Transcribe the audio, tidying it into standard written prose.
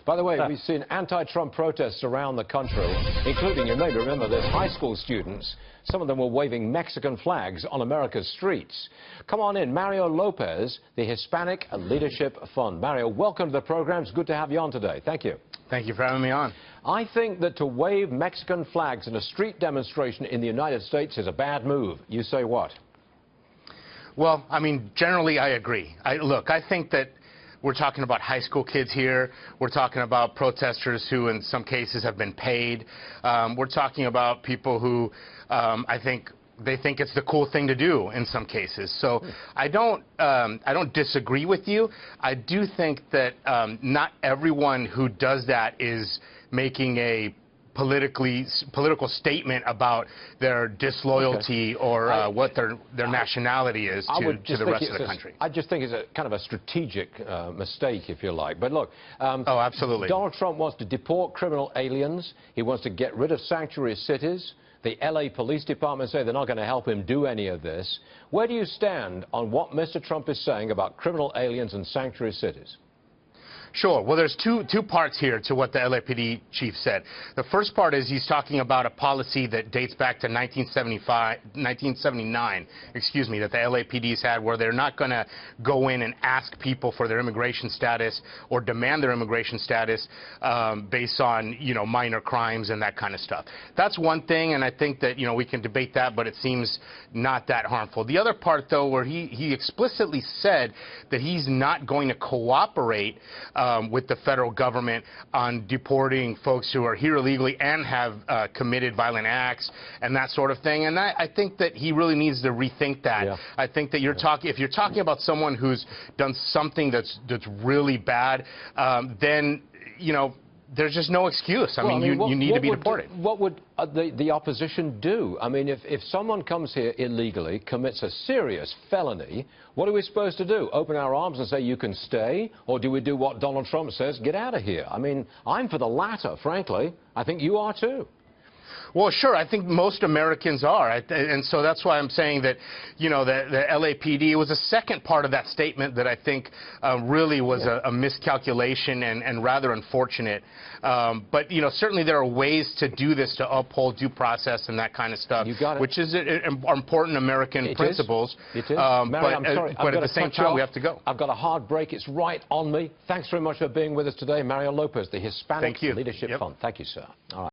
By the way, we've seen anti-Trump protests around the country, including, you may remember, there's high school students. Some of them were waving Mexican flags on America's streets. Come on in, Mario Lopez, the Hispanic Leadership Fund. Mario, welcome to the program. It's good to have you on today. Thank you. Thank you for having me on. I think that to wave Mexican flags in a street demonstration in the United States is a bad move. You say what? Well, I mean, generally I agree. Look, I think that we're talking about high school kids here. We're talking about protesters who in some cases have been paid. We're talking about people who I think they think it's the cool thing to do in some cases. So I don't disagree with you. I do think that not everyone who does that is making a political statement about their disloyalty or what their nationality is to the rest of the country. I just think it's a kind of a strategic mistake, if you like. But look, oh, absolutely. Donald Trump wants to deport criminal aliens. He wants to get rid of sanctuary cities. The LA Police Department say they're not going to help him do any of this. Where do you stand on what Mr. Trump is saying about criminal aliens and sanctuary cities? Sure. Well, there's two parts here to what the LAPD chief said. The first part is he's talking about a policy that dates back to 1979, that the LAPD's had, where they're not going to go in and ask people for their immigration status or demand their immigration status based on, minor crimes and that kind of stuff. That's one thing, and I think that, we can debate that, but it seems not that harmful. The other part, though, where he explicitly said that he's not going to cooperate with the federal government on deporting folks who are here illegally and have committed violent acts and that sort of thing. And I think that he really needs to rethink that. Yeah. I think that if you're talking about someone who's done something that's really bad, then, there's just no excuse. I mean, you need to be deported. What would the opposition do? I mean, if someone comes here illegally, commits a serious felony, what are we supposed to do? Open our arms and say you can stay? Or do we do what Donald Trump says, get out of here? I mean, I'm for the latter, frankly. I think you are too. Well, sure. I think most Americans are. And so that's why I'm saying that, the LAPD was a second part of that statement that I think really was a miscalculation and rather unfortunate. But, certainly there are ways to do this to uphold due process and that kind of stuff, which is important American principles. It is. Mary, I'm sorry. But at the same time, we have to go. I've got a hard break. It's right on me. Thanks very much for being with us today. Mario Lopez, the Hispanic Leadership Fund. Thank you, sir. All right.